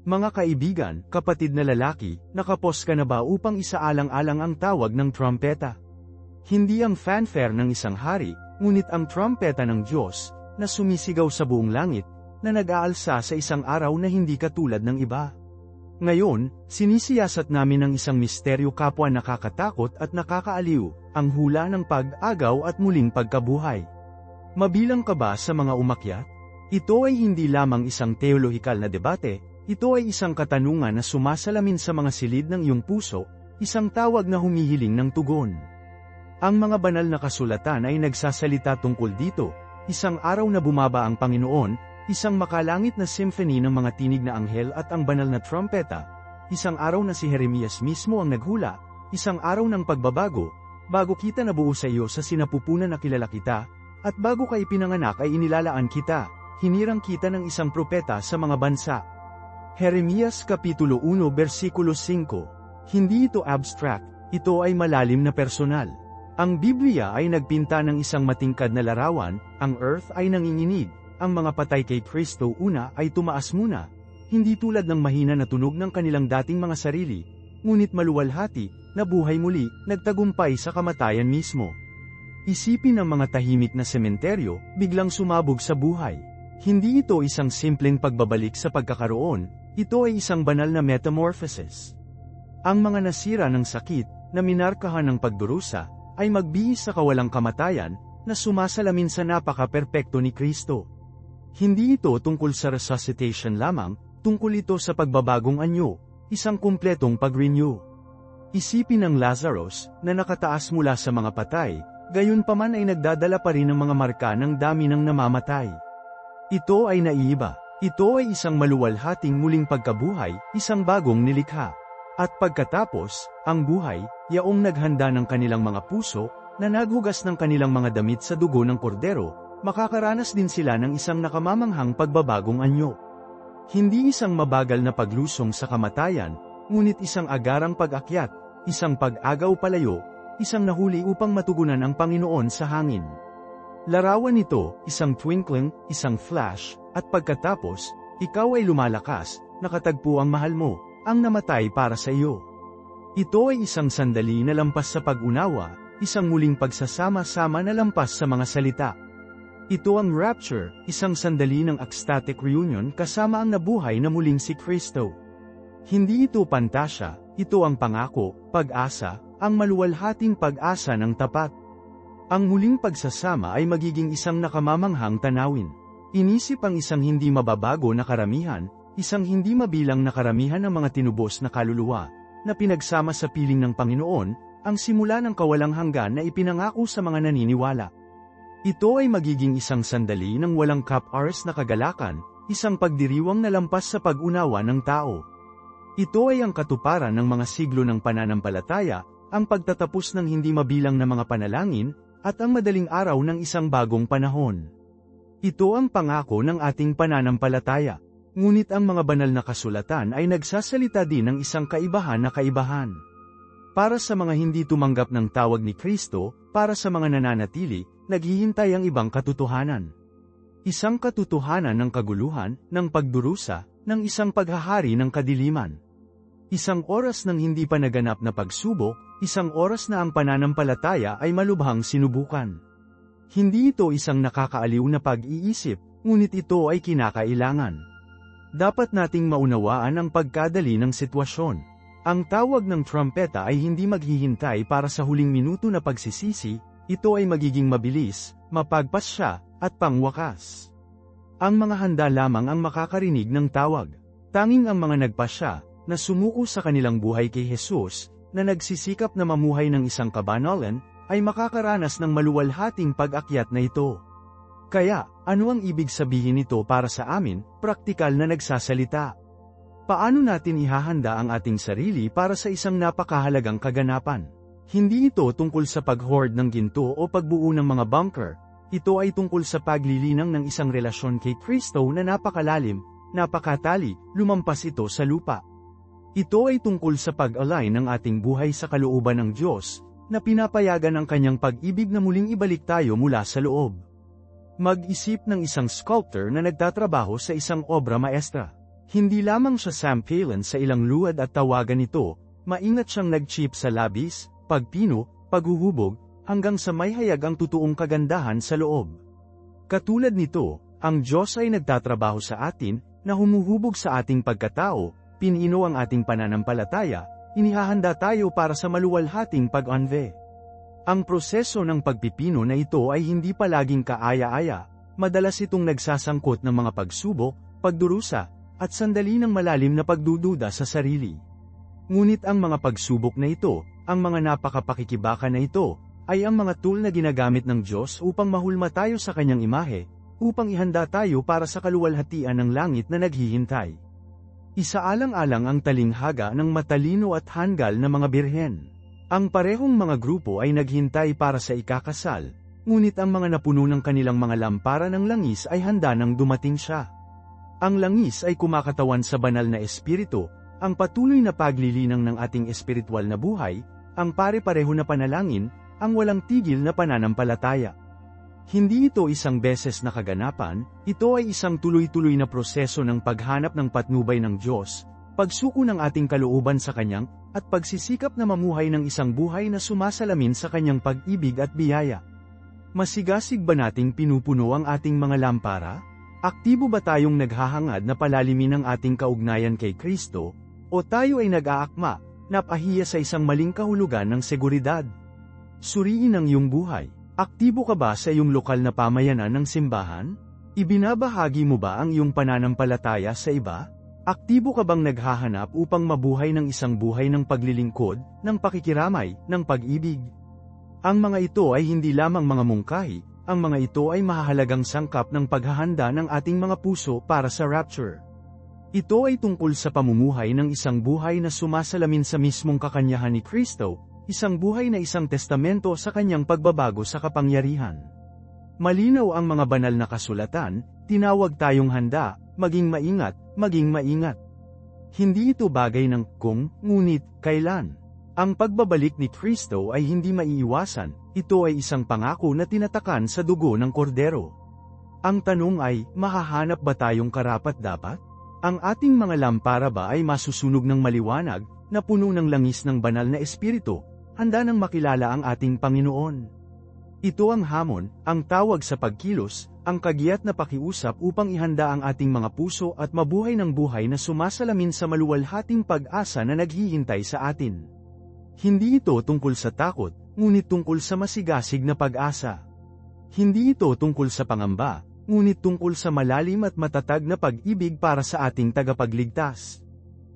Mga kaibigan, kapatid na lalaki, nakapos ka na ba upang isaalang-alang ang tawag ng trumpeta? Hindi ang fanfare ng isang hari, ngunit ang trumpeta ng Diyos, na sumisigaw sa buong langit, na nag-aalsa sa isang araw na hindi katulad ng iba. Ngayon, sinisiyasat namin ang isang misteryo kapwa nakakatakot at nakakaaliw, ang hula ng pag-agaw at muling pagkabuhay. Mabilang ka ba sa mga umakyat? Ito ay hindi lamang isang teolohikal na debate, ito ay isang katanungan na sumasalamin sa mga silid ng iyong puso, isang tawag na humihiling ng tugon. Ang mga banal na kasulatan ay nagsasalita tungkol dito, isang araw na bumaba ang Panginoon, isang makalangit na symphony ng mga tinig na anghel at ang banal na trumpeta, isang araw na si Jeremias mismo ang naghula, isang araw ng pagbabago, bago kita nabuo sa iyo sa sinapupunan na kilala kita, at bago ka ipinanganak ay inilalaan kita, hinirang kita ng isang propeta sa mga bansa. Jeremias Kapitulo 1 Versikulo 5. Hindi ito abstract, ito ay malalim na personal. Ang Biblia ay nagpinta ng isang matingkad na larawan, ang earth ay nanginginig, ang mga patay kay Kristo una ay tumaas muna, hindi tulad ng mahina na tunog ng kanilang dating mga sarili, ngunit maluwalhati, nabuhay muli, nagtagumpay sa kamatayan mismo. Isipin ang mga tahimik na sementeryo, biglang sumabog sa buhay. Hindi ito isang simpleng pagbabalik sa pagkakaroon, ito ay isang banal na metamorphosis. Ang mga nasira ng sakit, na minarkahan ng pagdurusa, ay magbihis sa kawalang kamatayan, na sumasalamin sa napaka-perpekto ni Kristo. Hindi ito tungkol sa resuscitation lamang, tungkol ito sa pagbabagong anyo, isang kumpletong pag-renew. Isipin ang Lazarus, na nakataas mula sa mga patay, gayunpaman ay nagdadala pa rin ng mga marka ng dami ng namamatay. Ito ay naiiba. Ito ay isang maluwalhating muling pagkabuhay, isang bagong nilikha. At pagkatapos, ang buhay, yaong naghanda ng kanilang mga puso, na naghugas ng kanilang mga damit sa dugo ng kordero, makakaranas din sila ng isang nakamamanghang pagbabagong anyo. Hindi isang mabagal na paglusong sa kamatayan, ngunit isang agarang pag-akyat, isang pag-agaw palayo, isang nahuli upang matugunan ang Panginoon sa hangin. Larawan nito, isang twinkling, isang flash, at pagkatapos, ikaw ay lumalakas, nakatagpo ang mahal mo, ang namatay para sa iyo. Ito ay isang sandali na lampas sa pag-unawa, isang muling pagsasama-sama na lampas sa mga salita. Ito ang rapture, isang sandali ng ecstatic reunion kasama ang nabuhay na muling si Kristo. Hindi ito pantasya, ito ang pangako, pag-asa, ang maluwalhating pag-asa ng tapat. Ang muling pagsasama ay magiging isang nakamamanghang tanawin. Inisip ang isang hindi mababago na karamihan, isang hindi mabilang na karamihan ng mga tinubos na kaluluwa, na pinagsama sa piling ng Panginoon, ang simula ng kawalang hanggan na ipinangako sa mga naniniwala. Ito ay magiging isang sandali ng walang cap-ars na kagalakan, isang pagdiriwang na lampas sa pag-unawa ng tao. Ito ay ang katuparan ng mga siglo ng pananampalataya, ang pagtatapos ng hindi mabilang na mga panalangin, at ang madaling araw ng isang bagong panahon. Ito ang pangako ng ating pananampalataya. Ngunit ang mga banal na kasulatan ay nagsasalita din ng isang kaibahan na kaibahan. Para sa mga hindi tumanggap ng tawag ni Kristo, para sa mga nananatili, naghihintay ang ibang katotohanan. Isang katotohanan ng kaguluhan, ng pagdurusa, ng isang paghahari ng kadiliman. Isang oras ng hindi pa naganap na pagsubok, isang oras na ang pananampalataya ay malubhang sinubukan. Hindi ito isang nakakaaliw na pag-iisip, ngunit ito ay kinakailangan. Dapat nating maunawaan ang pagkadali ng sitwasyon. Ang tawag ng trumpeta ay hindi maghihintay para sa huling minuto na pagsisisi, ito ay magiging mabilis, mapagpasya, at pangwakas. Ang mga handa lamang ang makakarinig ng tawag. Tanging ang mga nagpasya, na sumuko sa kanilang buhay kay Jesus, na nagsisikap na mamuhay ng isang kabanalan, ay makakaranas ng maluwalhating pag-akyat na ito. Kaya, ano ang ibig sabihin nito para sa amin, praktikal na nagsasalita? Paano natin ihahanda ang ating sarili para sa isang napakahalagang kaganapan? Hindi ito tungkol sa pag-hoard ng ginto o pagbuo ng mga bunker, ito ay tungkol sa paglilinang ng isang relasyon kay Kristo na napakalalim, napakatali, lumampas ito sa lupa. Ito ay tungkol sa pag-align ng ating buhay sa kalooban ng Diyos, na pinapayagan ang kanyang pag-ibig na muling ibalik tayo mula sa loob. Mag-isip ng isang sculptor na nagtatrabaho sa isang obra maestra. Hindi lamang siya sampalan sa ilang luwad at tawagan nito, maingat siyang nag-chip sa labis, pagpino, paghuhubog, hanggang sa may hayag ang totoong kagandahan sa loob. Katulad nito, ang Diyos ay nagtatrabaho sa atin, na humuhubog sa ating pagkatao, pinino ang ating pananampalataya, inihahanda tayo para sa maluwalhating pag-unve. Ang proseso ng pagpipino na ito ay hindi palaging kaaya-aya, madalas itong nagsasangkot ng mga pagsubok, pagdurusa, at sandali ng malalim na pagdududa sa sarili. Ngunit ang mga pagsubok na ito, ang mga napakapakikibaka na ito, ay ang mga tool na ginagamit ng Diyos upang mahulma tayo sa kanyang imahe, upang ihanda tayo para sa kaluwalhatian ng langit na naghihintay. Isaalang-alang ang talinghaga ng matalino at hanggal na mga birhen. Ang parehong mga grupo ay naghintay para sa ikakasal, ngunit ang mga napuno ng kanilang mga lampara ng langis ay handa nang dumating siya. Ang langis ay kumakatawan sa banal na espiritu, ang patuloy na paglilinang ng ating espiritual na buhay, ang pare-pareho na panalangin, ang walang tigil na pananampalataya. Hindi ito isang beses na kaganapan, ito ay isang tuloy-tuloy na proseso ng paghanap ng patnubay ng Diyos, pagsuko ng ating kalooban sa Kanyang, at pagsisikap na mamuhay ng isang buhay na sumasalamin sa Kanyang pag-ibig at biyaya. Masigasig ba nating pinupuno ang ating mga lampara? Aktibo ba tayong naghahangad na palalimin ang ating kaugnayan kay Kristo, o tayo ay nag-aakma, napahiya sa isang maling kahulugan ng seguridad? Suriin ang iyong buhay. Aktibo ka ba sa iyong lokal na pamayanan ng simbahan? Ibinabahagi mo ba ang iyong pananampalataya sa iba? Aktibo ka bang naghahanap upang mabuhay ng isang buhay ng paglilingkod, ng pakikiramay, ng pag-ibig? Ang mga ito ay hindi lamang mga mungkahi, ang mga ito ay mahahalagang sangkap ng paghahanda ng ating mga puso para sa rapture. Ito ay tungkol sa pamumuhay ng isang buhay na sumasalamin sa mismong kakanyahan ni Kristo, isang buhay na isang testamento sa kanyang pagbabago sa kapangyarihan. Malinaw ang mga banal na kasulatan, tinawag tayong handa, maging maingat. Hindi ito bagay ng kung, ngunit, kailan. Ang pagbabalik ni Kristo ay hindi maiiwasan, ito ay isang pangako na tinatakan sa dugo ng kordero. Ang tanong ay, mahahanap ba tayong karapat-dapat? Ang ating mga lampara ba ay masusunog ng maliwanag, na puno ng langis ng banal na espiritu, handa nang makilala ang ating Panginoon? Ito ang hamon, ang tawag sa pagkilos, ang kagiat na pakiusap upang ihanda ang ating mga puso at mabuhay ng buhay na sumasalamin sa maluwalhating pag-asa na naghihintay sa atin. Hindi ito tungkol sa takot, ngunit tungkol sa masigasig na pag-asa. Hindi ito tungkol sa pangamba, ngunit tungkol sa malalim at matatag na pag-ibig para sa ating tagapagligtas.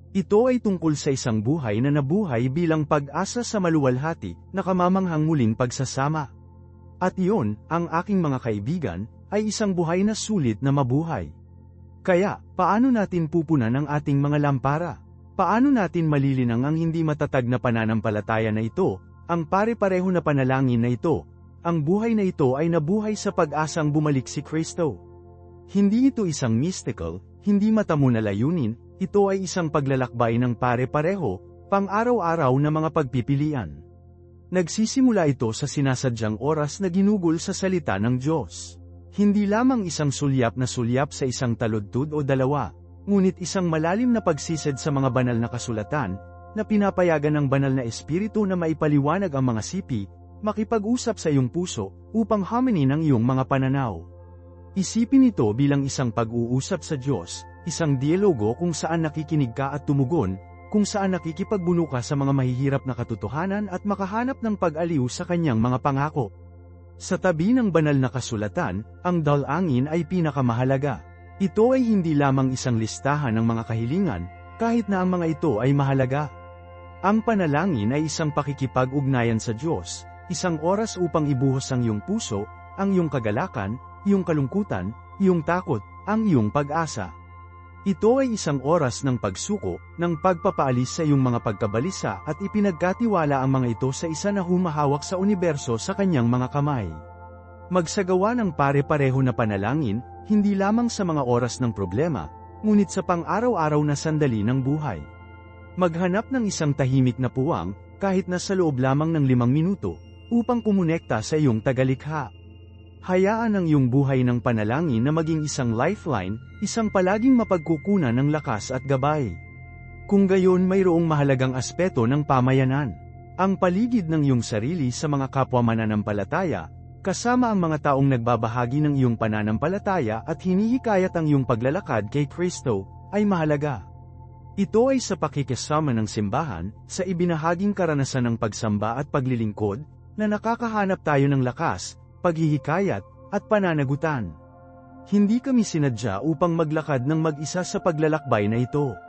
Ito ay tungkol sa isang buhay na nabuhay bilang pag-asa sa maluwalhati, na kamamanghang muling pagsasama. At iyon, ang aking mga kaibigan, ay isang buhay na sulit na mabuhay. Kaya, paano natin pupunan ang ating mga lampara? Paano natin malilinang ang hindi matatag na pananampalataya na ito, ang pare-pareho na panalangin na ito? Ang buhay na ito ay nabuhay sa pag-asang bumalik si Kristo. Hindi ito isang mystical, hindi matamo na layunin, ito ay isang paglalakbay ng pare-pareho, pang-araw-araw na mga pagpipilian. Nagsisimula ito sa sinasadyang oras na ginugol sa salita ng Diyos. Hindi lamang isang sulyap sa isang taludtod o dalawa, ngunit isang malalim na pagsisid sa mga banal na kasulatan, na pinapayagan ng banal na espiritu na maipaliwanag ang mga sipi, makipag-usap sa iyong puso, upang haminin ang iyong mga pananaw. Isipin ito bilang isang pag-uusap sa Diyos, isang dialogo kung saan nakikinig ka at tumugon, kung saan nakikipagbuno ka sa mga mahihirap na katotohanan at makahanap ng pag-aliw sa kanyang mga pangako. Sa tabi ng banal na kasulatan, ang dalangin ay pinakamahalaga. Ito ay hindi lamang isang listahan ng mga kahilingan, kahit na ang mga ito ay mahalaga. Ang panalangin ay isang pakikipag-ugnayan sa Diyos, isang oras upang ibuhos ang iyong puso, ang iyong kagalakan, iyong kalungkutan, iyong takot, ang iyong pag-asa. Ito ay isang oras ng pagsuko, ng pagpapaalis sa iyong mga pagkabalisa at ipinagkatiwala ang mga ito sa isa na humahawak sa universo sa kanyang mga kamay. Magsagawa ng pare-pareho na panalangin, hindi lamang sa mga oras ng problema, ngunit sa pang-araw-araw na sandali ng buhay. Maghanap ng isang tahimik na puwang, kahit na sa loob lamang ng 5 minuto, upang kumonekta sa iyong tagalikha. Hayaan ang iyong buhay ng panalangin na maging isang lifeline, isang palaging mapagkukunan ng lakas at gabay. Kung gayon mayroong mahalagang aspeto ng pamayanan. Ang paligid ng iyong sarili sa mga kapwa mananampalataya, kasama ang mga taong nagbabahagi ng iyong pananampalataya at hinihikayat ang iyong paglalakad kay Kristo, ay mahalaga. Ito ay sa pakikisama ng simbahan, sa ibinahaging karanasan ng pagsamba at paglilingkod, na nakakahanap tayo ng lakas, paghihikayat, at pananagutan. Hindi kami sinadya upang maglakad ng mag-isa sa paglalakbay na ito.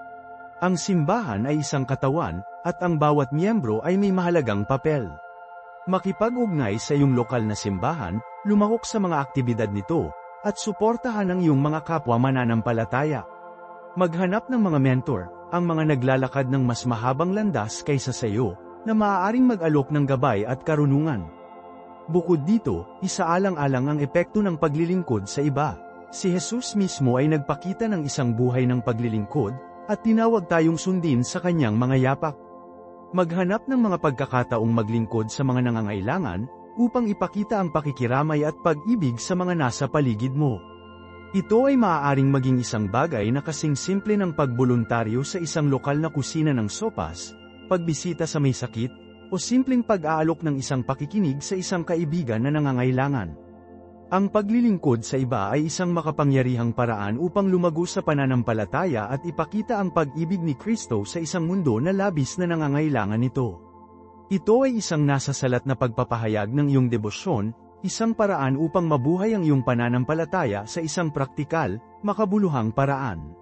Ang simbahan ay isang katawan, at ang bawat miyembro ay may mahalagang papel. Makipag-ugnay sa iyong lokal na simbahan, lumahok sa mga aktibidad nito, at suportahan ang iyong mga kapwa mananampalataya. Maghanap ng mga mentor, ang mga naglalakad ng mas mahabang landas kaysa sa iyo, na maaaring mag-alok ng gabay at karunungan. Bukod dito, isaalang-alang ang epekto ng paglilingkod sa iba. Si Jesus mismo ay nagpakita ng isang buhay ng paglilingkod, at tinawag tayong sundin sa kanyang mga yapak. Maghanap ng mga pagkakataong maglingkod sa mga nangangailangan, upang ipakita ang pakikiramay at pag-ibig sa mga nasa paligid mo. Ito ay maaaring maging isang bagay na kasing simple ng pagboluntaryo sa isang lokal na kusina ng sopas, pagbisita sa may sakit, o simpleng pag-aalok ng isang pakikinig sa isang kaibigan na nangangailangan. Ang paglilingkod sa iba ay isang makapangyarihang paraan upang lumago sa pananampalataya at ipakita ang pag-ibig ni Kristo sa isang mundo na labis na nangangailangan nito. Ito ay isang nasasalat na pagpapahayag ng iyong debosyon, isang paraan upang mabuhay ang iyong pananampalataya sa isang praktikal, makabuluhang paraan.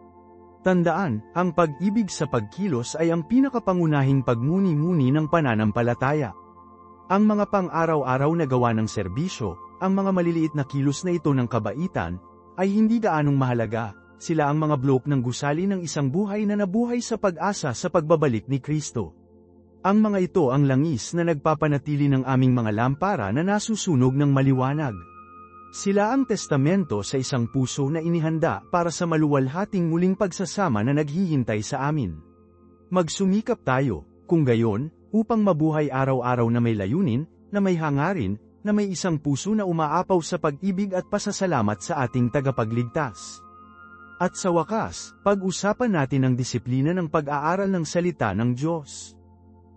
Tandaan, ang pag-ibig sa pagkilos ay ang pinakapangunahing pagmuni-muni ng pananampalataya. Ang mga pang-araw-araw na gawa ng serbisyo, ang mga maliliit na kilos na ito ng kabaitan, ay hindi gaanong mahalaga, sila ang mga blok ng gusali ng isang buhay na nabuhay sa pag-asa sa pagbabalik ni Kristo. Ang mga ito ang langis na nagpapanatili ng aming mga lampara na nasusunog ng maliwanag. Sila ang testamento sa isang puso na inihanda para sa maluwalhating muling pagsasama na naghihintay sa amin. Magsumikap tayo, kung gayon, upang mabuhay araw-araw na may layunin, na may hangarin, na may isang puso na umaapaw sa pag-ibig at pasasalamat sa ating tagapagligtas. At sa wakas, pag-usapan natin ang disiplina ng pag-aaral ng salita ng Diyos.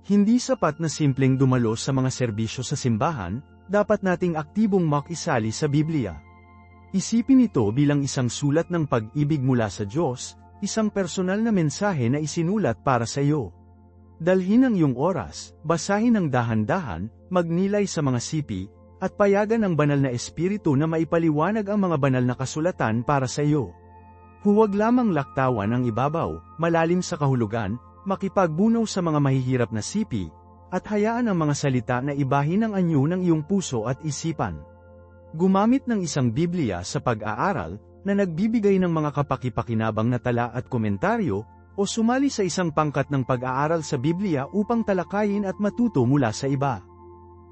Hindi sapat na simpleng dumalo sa mga serbisyo sa simbahan, dapat nating aktibong makisali sa Biblia. Isipin ito bilang isang sulat ng pag-ibig mula sa Diyos, isang personal na mensahe na isinulat para sa iyo. Dalhin ang iyong oras, basahin ng dahan-dahan, magnilay sa mga sipi, at payagan ang banal na espiritu na maipaliwanag ang mga banal na kasulatan para sa iyo. Huwag lamang laktawan ang ibabaw, malalim sa kahulugan, makipagbunaw sa mga mahihirap na sipi, at hayaan ang mga salita na ibahin ang anyo ng iyong puso at isipan. Gumamit ng isang Biblia sa pag-aaral, na nagbibigay ng mga kapaki-pakinabang na tala at komentaryo, o sumali sa isang pangkat ng pag-aaral sa Biblia upang talakayin at matuto mula sa iba.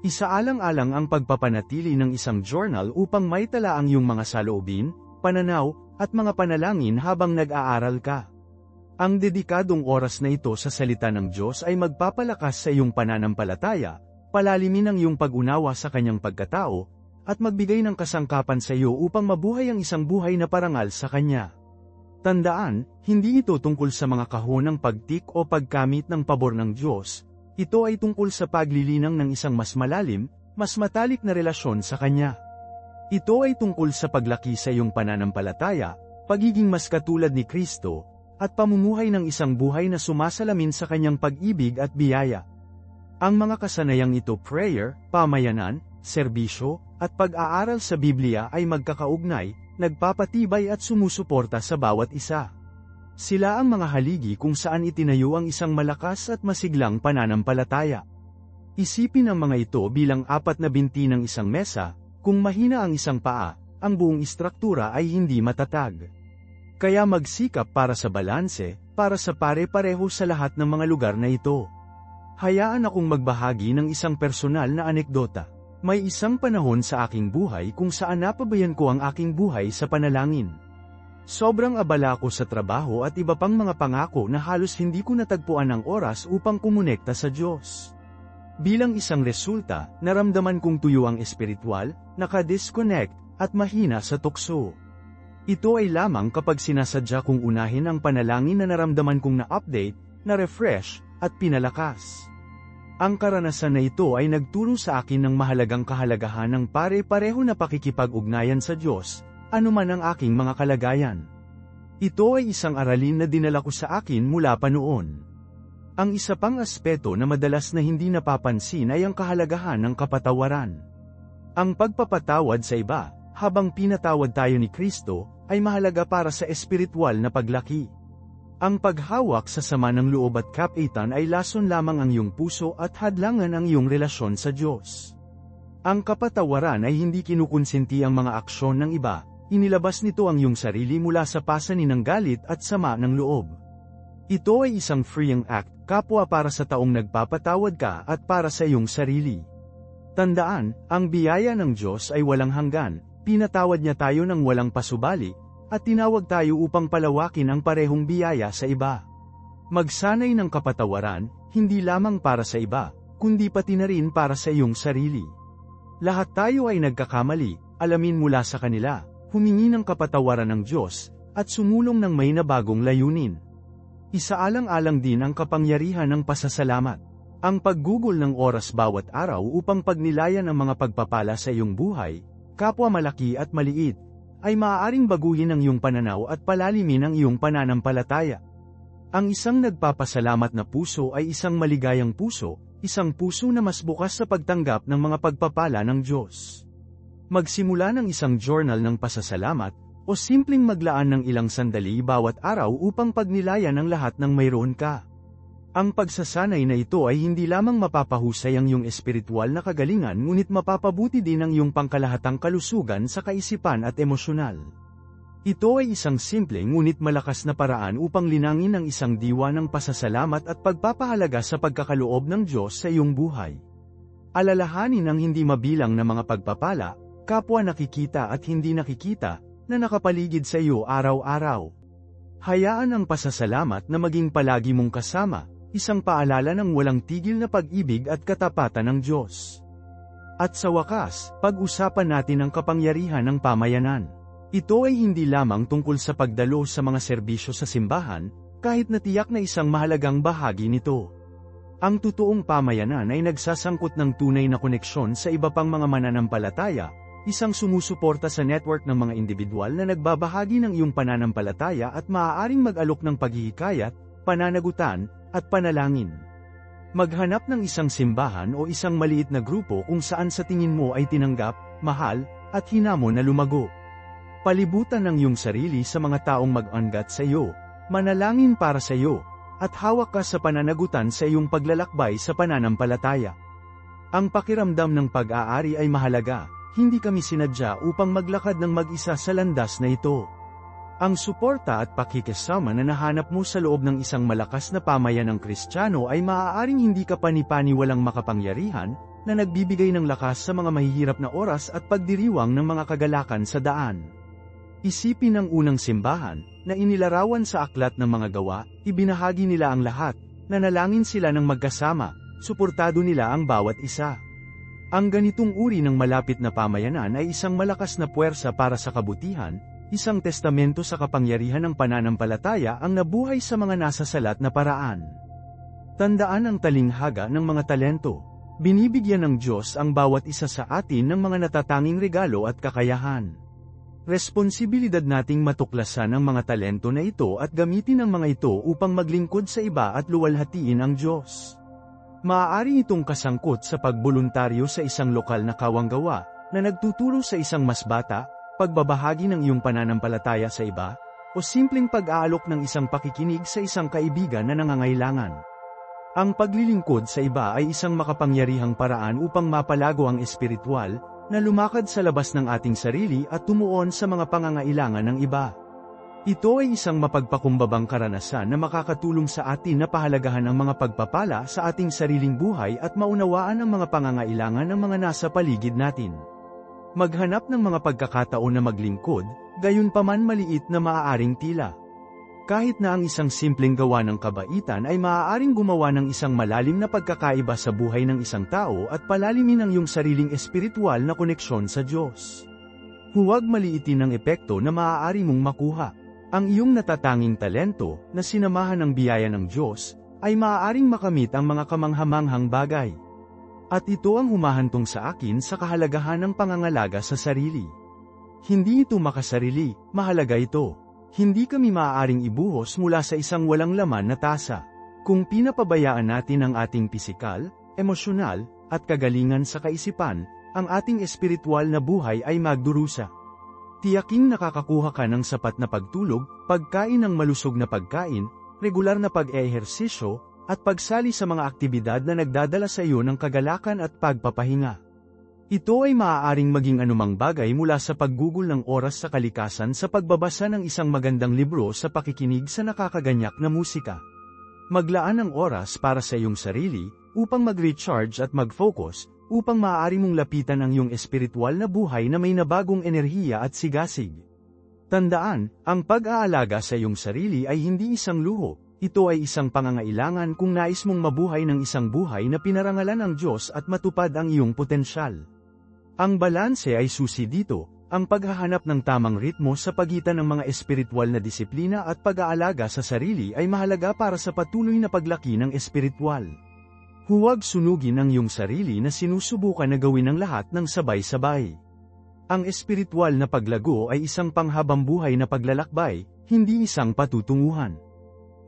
Isaalang-alang ang pagpapanatili ng isang journal upang maitala ang iyong mga saloobin, pananaw, at mga panalangin habang nag-aaral ka. Ang dedikadong oras na ito sa salita ng Diyos ay magpapalakas sa iyong pananampalataya, palalimin ang iyong pag-unawa sa kanyang pagkatao, at magbigay ng kasangkapan sa iyo upang mabuhay ang isang buhay na parangal sa kanya. Tandaan, hindi ito tungkol sa mga kahon ng pagtik o pagkamit ng pabor ng Diyos, ito ay tungkol sa paglilinang ng isang mas malalim, mas matalik na relasyon sa Kanya. Ito ay tungkol sa paglaki sa iyong pananampalataya, pagiging mas katulad ni Kristo, at pamumuhay ng isang buhay na sumasalamin sa Kanyang pag-ibig at biyaya. Ang mga kasanayang ito prayer, pamayanan, serbisyo, at pag-aaral sa Biblia ay magkakaugnay, nagpapatibay at sumusuporta sa bawat isa. Sila ang mga haligi kung saan itinayo ang isang malakas at masiglang pananampalataya. Isipin ang mga ito bilang apat na binti ng isang mesa, kung mahina ang isang paa, ang buong istruktura ay hindi matatag. Kaya magsikap para sa balanse, para sa pare-pareho sa lahat ng mga lugar na ito. Hayaan akong magbahagi ng isang personal na anekdota. May isang panahon sa aking buhay kung saan napabayan ko ang aking buhay sa panalangin. Sobrang abala ko sa trabaho at iba pang mga pangako na halos hindi ko natagpuan ang oras upang kumonekta sa Diyos. Bilang isang resulta, naramdaman kong tuyo ang espiritual, naka-disconnect, at mahina sa tukso. Ito ay lamang kapag sinasadya kong unahin ang panalangin na naramdaman kong na-update, na-refresh, at pinalakas. Ang karanasan na ito ay nagturo sa akin ng mahalagang kahalagahan ng pare-pareho na pakikipag-ugnayan sa Diyos, anuman ang aking mga kalagayan. Ito ay isang aralin na dinala ko sa akin mula pa noon. Ang isa pang aspeto na madalas na hindi napapansin ay ang kahalagahan ng kapatawaran. Ang pagpapatawad sa iba, habang pinatawad tayo ni Kristo, ay mahalaga para sa espiritual na paglaki. Ang paghawak sa sama ng loob at kapitan ay lason lamang ang iyong puso at hadlangan ang iyong relasyon sa Diyos. Ang kapatawaran ay hindi kinukonsinti ang mga aksyon ng iba, inilabas nito ang iyong sarili mula sa pasanin ng galit at sama ng loob. Ito ay isang freeing act, kapwa para sa taong nagpapatawad ka at para sa iyong sarili. Tandaan, ang biyaya ng Diyos ay walang hanggan, pinatawad niya tayo ng walang pasubali, at tinawag tayo upang palawakin ang parehong biyaya sa iba. Magsanay ng kapatawaran, hindi lamang para sa iba, kundi pati na rin para sa iyong sarili. Lahat tayo ay nagkakamali, alamin mula sa kanila, humingi ng kapatawaran ng Diyos, at sumulong ng may nabagong layunin. Isaalang-alang din ang kapangyarihan ng pasasalamat. Ang paggugol ng oras bawat araw upang pagnilayan ang mga pagpapala sa iyong buhay, kapwa malaki at maliit, ay maaaring baguhin ang iyong pananaw at palalimin ang iyong pananampalataya. Ang isang nagpapasalamat na puso ay isang maligayang puso, isang puso na mas bukas sa pagtanggap ng mga pagpapala ng Diyos. Magsimula ng isang journal ng pasasalamat, o simpleng maglaan ng ilang sandali bawat araw upang pagnilayan ang lahat ng mayroon ka. Ang pagsasanay na ito ay hindi lamang mapapahusay ang iyong espiritual na kagalingan ngunit mapapabuti din ang iyong pangkalahatang kalusugan sa kaisipan at emosyonal. Ito ay isang simple ngunit malakas na paraan upang linangin ang isang diwa ng pasasalamat at pagpapahalaga sa pagkakaloob ng Diyos sa iyong buhay. Alalahanin ang hindi mabilang na mga pagpapala, kapwa nakikita at hindi nakikita, na nakapaligid sa iyo araw-araw. Hayaan ang pasasalamat na maging palagi mong kasama, isang paalala ng walang tigil na pag-ibig at katapatan ng Diyos. At sa wakas, pag-usapan natin ang kapangyarihan ng pamayanan. Ito ay hindi lamang tungkol sa pagdalo sa mga serbisyo sa simbahan, kahit natiyak na isang mahalagang bahagi nito. Ang totoong pamayanan ay nagsasangkot ng tunay na koneksyon sa iba pang mga mananampalataya, isang sumusuporta sa network ng mga individual na nagbabahagi ng iyong pananampalataya at maaaring mag-alok ng paghihikayat, pananagutan, at panalangin. Maghanap ng isang simbahan o isang maliit na grupo kung saan sa tingin mo ay tinanggap, mahal, at hinamon na lumago. Palibutan ang iyong sarili sa mga taong mag-angat sa iyo, manalangin para sa iyo, at hawak ka sa pananagutan sa iyong paglalakbay sa pananampalataya. Ang pakiramdam ng pag-aari ay mahalaga. Hindi kami sinadya upang maglakad ng mag-isa sa landas na ito. Ang suporta at pakikisama na nahanap mo sa loob ng isang malakas na pamayanang Kristiyano ay maaaring hindi ka panipani walang makapangyarihan, na nagbibigay ng lakas sa mga mahihirap na oras at pagdiriwang ng mga kagalakan sa daan. Isipin ang unang simbahan, na inilarawan sa aklat ng mga gawa, ibinahagi nila ang lahat, nanalangin sila ng magkasama, suportado nila ang bawat isa. Ang ganitong uri ng malapit na pamayanan ay isang malakas na puwersa para sa kabutihan, isang testamento sa kapangyarihan ng pananampalataya ang nabuhay sa mga nasasalat na paraan. Tandaan ang talinghaga ng mga talento. Binibigyan ng Diyos ang bawat isa sa atin ng mga natatanging regalo at kakayahan. Responsibilidad nating matuklasan ang mga talento na ito at gamitin ang mga ito upang maglingkod sa iba at luwalhatiin ang Diyos. Maaari itong kasangkot sa pagboluntaryo sa isang lokal na kawanggawa, na nagtuturo sa isang mas bata, pagbabahagi ng iyong pananampalataya sa iba, o simpleng pag-aalok ng isang pakikinig sa isang kaibigan na nangangailangan. Ang paglilingkod sa iba ay isang makapangyarihang paraan upang mapalago ang espiritual, na lumakad sa labas ng ating sarili at tumuon sa mga pangangailangan ng iba. Ito ay isang mapagpakumbabang karanasan na makakatulong sa atin na pahalagahan ang mga pagpapala sa ating sariling buhay at maunawaan ang mga pangangailangan ng mga nasa paligid natin. Maghanap ng mga pagkakataon na maglingkod, gayunpaman maliit na maaaring tila. Kahit na ang isang simpleng gawa ng kabaitan ay maaaring gumawa ng isang malalim na pagkakaiba sa buhay ng isang tao at palalimin ang iyong sariling espiritual na koneksyon sa Diyos. Huwag maliitin ang epekto na maaari mong makuha. Ang iyong natatanging talento, na sinamahan ng biyaya ng Diyos, ay maaaring makamit ang mga kamanghamanghang bagay. At ito ang humahantong sa akin sa kahalagahan ng pangangalaga sa sarili. Hindi ito makasarili, mahalaga ito. Hindi kami maaaring ibuhos mula sa isang walang laman na tasa. Kung pinapabayaan natin ang ating pisikal, emosyonal, at kagalingan sa kaisipan, ang ating espiritual na buhay ay magdurusa. Tiyaking nakakakuha ka ng sapat na pagtulog, pagkain ng malusog na pagkain, regular na pag-ehersisyo, at pagsali sa mga aktibidad na nagdadala sa iyo ng kagalakan at pagpapahinga. Ito ay maaaring maging anumang bagay mula sa paggugol ng oras sa kalikasan sa pagbabasa ng isang magandang libro sa pakikinig sa nakakaganyak na musika. Maglaan ng oras para sa iyong sarili, upang mag-recharge at mag-focus, upang maaari mong lapitan ang iyong espiritual na buhay na may nabagong enerhiya at sigasig. Tandaan, ang pag-aalaga sa iyong sarili ay hindi isang luho, ito ay isang pangangailangan kung nais mong mabuhay ng isang buhay na pinarangalan ng Diyos at matupad ang iyong potensyal. Ang balanse ay susi dito, ang paghahanap ng tamang ritmo sa pagitan ng mga espiritual na disiplina at pag-aalaga sa sarili ay mahalaga para sa patuloy na paglaki ng espiritual. Huwag sunugin ang iyong sarili na sinusubukan na gawin ang lahat ng sabay-sabay. Ang espiritual na paglago ay isang panghabambuhay na paglalakbay, hindi isang patutunguhan.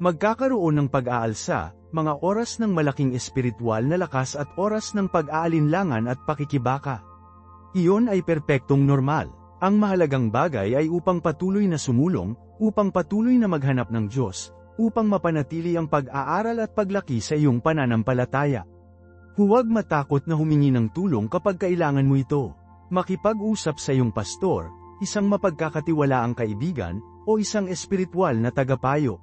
Magkakaroon ng pag-aalsa, mga oras ng malaking espiritual na lakas at oras ng pag-aalinlangan at pakikibaka. Iyon ay perpektong normal. Ang mahalagang bagay ay upang patuloy na sumulong, upang patuloy na maghanap ng Diyos, upang mapanatili ang pag-aaral at paglaki sa iyong pananampalataya. Huwag matakot na humingi ng tulong kapag kailangan mo ito. Makipag-usap sa iyong pastor, isang mapagkakatiwalaang kaibigan, o isang espiritual na tagapayo.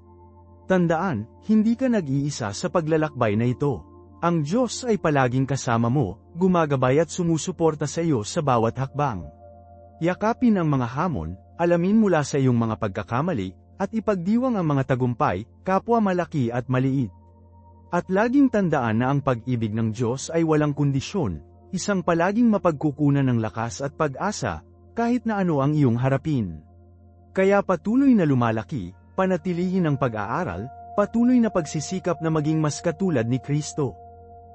Tandaan, hindi ka nag-iisa sa paglalakbay na ito. Ang Diyos ay palaging kasama mo, gumagabay at sumusuporta sa iyo sa bawat hakbang. Yakapin ang mga hamon, alamin mula sa iyong mga pagkakamali, at ipagdiwang ang mga tagumpay, kapwa malaki at maliit. At laging tandaan na ang pag-ibig ng Diyos ay walang kondisyon, isang palaging mapagkukunan ng lakas at pag-asa, kahit na ano ang iyong harapin. Kaya patuloy na lumalaki, panatilihin ang pag-aaral, patuloy na pagsisikap na maging mas katulad ni Kristo.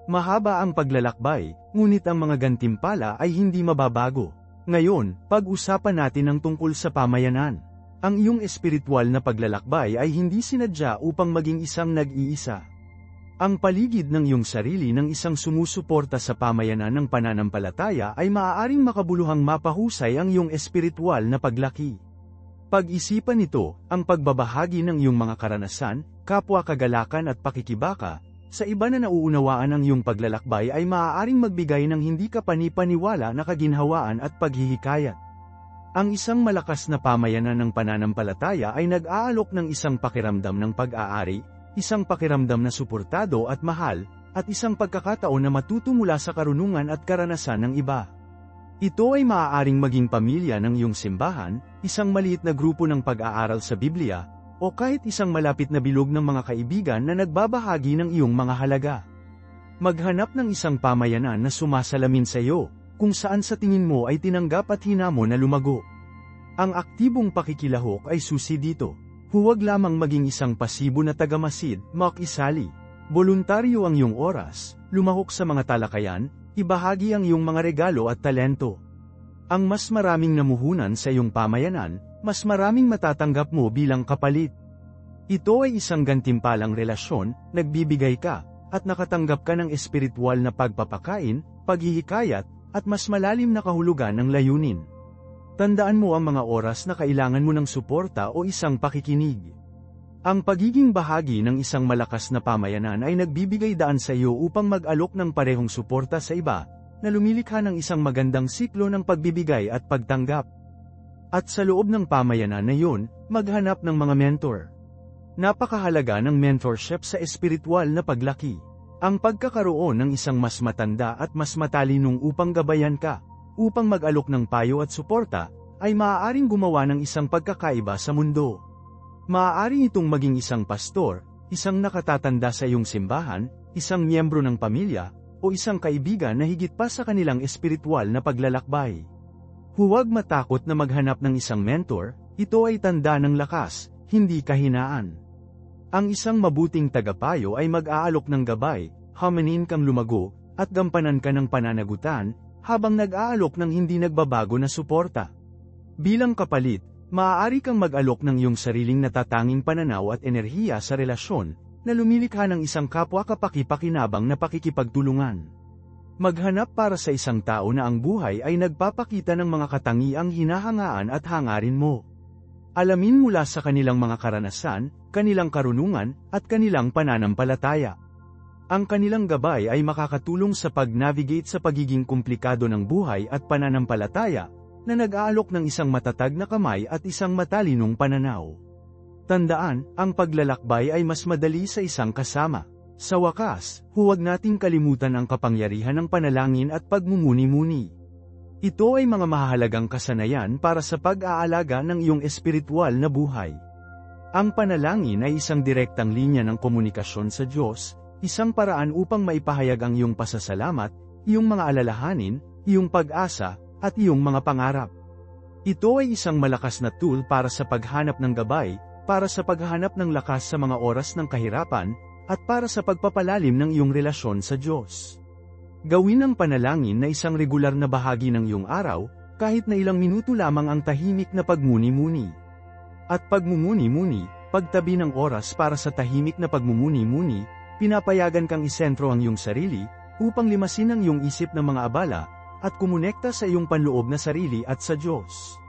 Mahaba ang paglalakbay, ngunit ang mga gantimpala ay hindi mababago. Ngayon, pag-usapan natin ang tungkol sa pamayanan. Ang iyong espiritual na paglalakbay ay hindi sinadya upang maging isang nag-iisa. Ang paligid ng iyong sarili ng isang sumusuporta sa pamayanan ng pananampalataya ay maaaring makabuluhang mapahusay ang iyong espiritual na paglaki. Pag-isipan ito, ang pagbabahagi ng iyong mga karanasan, kapwa kagalakan at pakikibaka, sa iba na nauunawaan ang iyong paglalakbay ay maaaring magbigay ng hindi ka panipaniwala na kaginhawaan at paghihikayat. Ang isang malakas na pamayanan ng pananampalataya ay nag-aalok ng isang pakiramdam ng pag-aari, isang pakiramdam na suportado at mahal, at isang pagkakataon na matuto mula sa karunungan at karanasan ng iba. Ito ay maaaring maging pamilya ng iyong simbahan, isang maliit na grupo ng pag-aaral sa Biblia, o kahit isang malapit na bilog ng mga kaibigan na nagbabahagi ng iyong mga halaga. Maghanap ng isang pamayanan na sumasalamin sa iyo, kung saan sa tingin mo ay tinanggap at hinamon na lumago. Ang aktibong pakikilahok ay susi dito. Huwag lamang maging isang pasibo na tagamasid, makisali. Voluntaryo ang iyong oras, lumahok sa mga talakayan, ibahagi ang iyong mga regalo at talento. Ang mas maraming namuhunan sa iyong pamayanan, mas maraming matatanggap mo bilang kapalit. Ito ay isang gantimpalang relasyon, nagbibigay ka, at nakatanggap ka ng espiritual na pagpapakain, paghihikayat, at mas malalim na kahulugan ng layunin. Tandaan mo ang mga oras na kailangan mo ng suporta o isang pakikinig. Ang pagiging bahagi ng isang malakas na pamayanan ay nagbibigay daan sa iyo upang mag-alok ng parehong suporta sa iba, na lumilikha ng isang magandang siklo ng pagbibigay at pagtanggap. At sa loob ng pamayanan na yun, maghanap ng mga mentor. Napakahalaga ng mentorship sa espiritual na paglaki. Ang pagkakaroon ng isang mas matanda at mas matalinong upang gabayan ka, upang mag-alok ng payo at suporta, ay maaaring gumawa ng isang pagkakaiba sa mundo. Maaari itong maging isang pastor, isang nakatatanda sa iyong simbahan, isang miyembro ng pamilya, o isang kaibigan na higit pa sa kanilang espiritual na paglalakbay. Huwag matakot na maghanap ng isang mentor, ito ay tanda ng lakas, hindi kahinaan. Ang isang mabuting tagapayo ay mag-aalok ng gabay, hamanin kang lumago, at gampanan ka ng pananagutan, habang nag-aalok ng hindi nagbabago na suporta. Bilang kapalit, maaari kang mag-alok ng iyong sariling natatanging pananaw at enerhiya sa relasyon, na lumilikha ng isang kapwa kapaki-pakinabang na pakikipagtulungan. Maghanap para sa isang tao na ang buhay ay nagpapakita ng mga katangiang hinahangaan at hangarin mo. Alamin mula sa kanilang mga karanasan, kanilang karunungan, at kanilang pananampalataya. Ang kanilang gabay ay makakatulong sa pag-navigate sa pagiging komplikado ng buhay at pananampalataya, na nag-aalok ng isang matatag na kamay at isang matalinong pananaw. Tandaan, ang paglalakbay ay mas madali sa isang kasama. Sa wakas, huwag nating kalimutan ang kapangyarihan ng panalangin at pagmumuni-muni. Ito ay mga mahahalagang kasanayan para sa pag-aalaga ng iyong espiritual na buhay. Ang panalangin ay isang direktang linya ng komunikasyon sa Diyos, isang paraan upang maipahayag ang iyong pasasalamat, iyong mga alalahanin, iyong pag-asa, at iyong mga pangarap. Ito ay isang malakas na tool para sa paghanap ng gabay, para sa paghahanap ng lakas sa mga oras ng kahirapan, at para sa pagpapalalim ng iyong relasyon sa Diyos. Gawin ang panalangin na isang regular na bahagi ng iyong araw, kahit na ilang minuto lamang ang tahimik na pagmuni-muni. At pagmumuni-muni, pagtabi ng oras para sa tahimik na pagmumuni-muni, pinapayagan kang isentro ang iyong sarili, upang limasin ang iyong isip ng mga abala, at kumonekta sa iyong panloob na sarili at sa Diyos.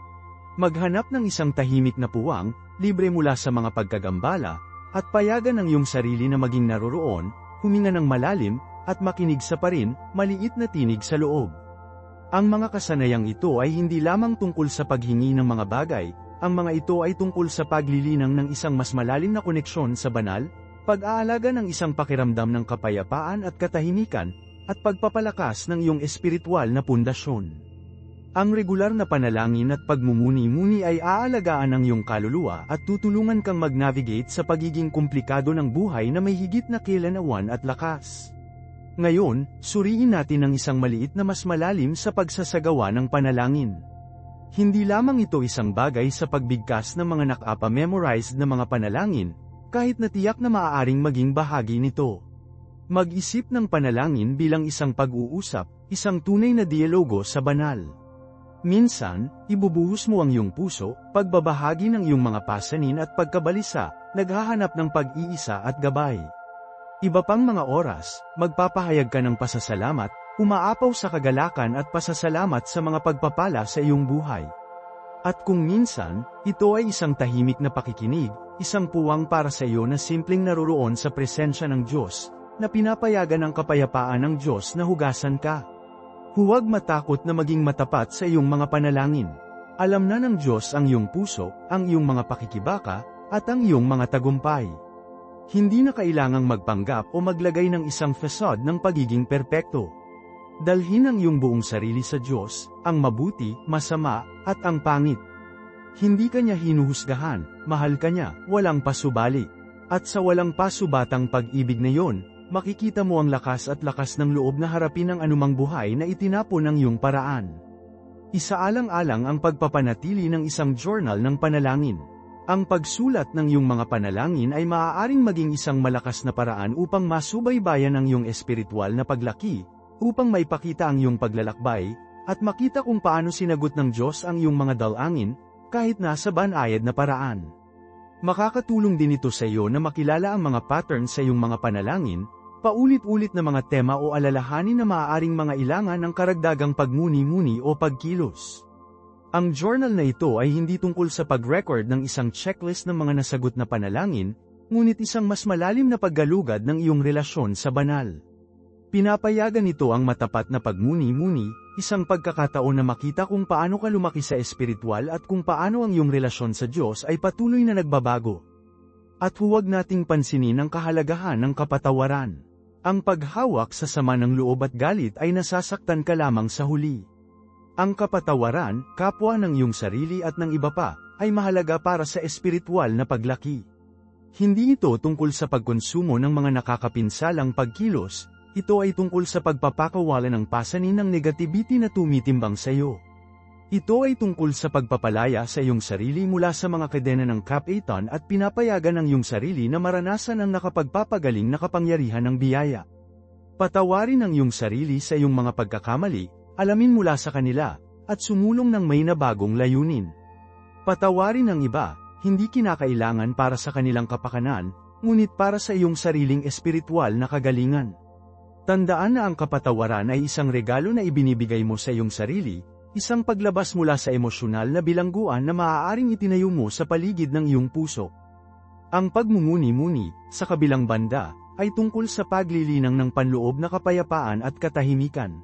Maghanap ng isang tahimik na puwang, libre mula sa mga pagkagambala, at payagan ang iyong sarili na maging naroroon, huminga ng malalim, at makinig sa parin, maliit na tinig sa loob. Ang mga kasanayang ito ay hindi lamang tungkol sa paghingi ng mga bagay, ang mga ito ay tungkol sa paglilinang ng isang mas malalim na koneksyon sa banal, pag-aalaga ng isang pakiramdam ng kapayapaan at katahimikan, at pagpapalakas ng iyong espiritual na pundasyon. Ang regular na panalangin at pagmumuni-muni ay aalagaan ang iyong kaluluwa at tutulungan kang mag-navigate sa pagiging komplikado ng buhay na may higit na kailanawan at lakas. Ngayon, suriin natin ang isang maliit na mas malalim sa pagsasagawa ng panalangin. Hindi lamang ito isang bagay sa pagbigkas ng mga nakapa-memorized na mga panalangin, kahit na tiyak na maaaring maging bahagi nito. Mag-isip ng panalangin bilang isang pag-uusap, isang tunay na dialogo sa banal. Minsan, ibubuhos mo ang iyong puso, pagbabahagi ng iyong mga pasanin at pagkabalisa, naghahanap ng pag-iisa at gabay. Iba pang mga oras, magpapahayag ka ng pasasalamat, umaapaw sa kagalakan at pasasalamat sa mga pagpapala sa iyong buhay. At kung minsan, ito ay isang tahimik na pakikinig, isang puwang para sa iyo na simpleng naroroon sa presensya ng Diyos, na pinapayagan ang kapayapaan ng Diyos na hugasan ka. Huwag matakot na maging matapat sa iyong mga panalangin. Alam na ng Diyos ang iyong puso, ang iyong mga pakikibaka, at ang iyong mga tagumpay. Hindi na kailangang magpanggap o maglagay ng isang facade ng pagiging perpekto. Dalhin ang iyong buong sarili sa Diyos, ang mabuti, masama, at ang pangit. Hindi ka niya hinuhusgahan, mahal ka niya, walang pasubali. At sa walang pasubatang pag-ibig na yon, makikita mo ang lakas at lakas ng loob na harapin ang anumang buhay na itinapon ng iyong paraan. Isaalang-alang ang pagpapanatili ng isang journal ng panalangin. Ang pagsulat ng iyong mga panalangin ay maaaring maging isang malakas na paraan upang masubaybayan ang iyong espiritual na paglaki, upang maipakita ang iyong paglalakbay, at makita kung paano sinagot ng Diyos ang iyong mga dalangin, kahit nasa banayad na paraan. Makakatulong din ito sa iyo na makilala ang mga patterns sa iyong mga panalangin, paulit-ulit na mga tema o alalahanin na maaaring mga ilangan ng karagdagang pagmuni-muni o pagkilos. Ang journal na ito ay hindi tungkol sa pag-record ng isang checklist ng mga nasagot na panalangin, ngunit isang mas malalim na paggalugad ng iyong relasyon sa banal. Pinapayagan ito ang matapat na pagmuni-muni, isang pagkakataon na makita kung paano ka lumaki sa espiritual at kung paano ang iyong relasyon sa Diyos ay patuloy na nagbabago. At huwag nating pansinin ang kahalagahan ng kapatawaran. Ang paghawak sa sama ng loob at galit ay nasasaktan ka lamang sa huli. Ang kapatawaran, kapwa ng iyong sarili at ng iba pa, ay mahalaga para sa espiritual na paglaki. Hindi ito tungkol sa pagkonsumo ng mga nakakapinsalang pagkilos, ito ay tungkol sa pagpapakawala ng pasanin ng negativity na tumitimbang sa iyo. Ito ay tungkol sa pagpapalaya sa iyong sarili mula sa mga kadena ng kapaitan at pinapayagan ang iyong sarili na maranasan ang nakapagpapagaling na kapangyarihan ng biyaya. Patawarin ang iyong sarili sa iyong mga pagkakamali, alamin mula sa kanila, at sumulong ng may nabagong layunin. Patawarin ang iba, hindi kinakailangan para sa kanilang kapakanan, ngunit para sa iyong sariling espiritual na kagalingan. Tandaan na ang kapatawaran ay isang regalo na ibinibigay mo sa iyong sarili, isang paglabas mula sa emosyonal na bilangguan na maaaring itinayo mo sa paligid ng iyong puso. Ang pagmumuni-muni, sa kabilang banda, ay tungkol sa paglilinang ng panloob na kapayapaan at katahimikan.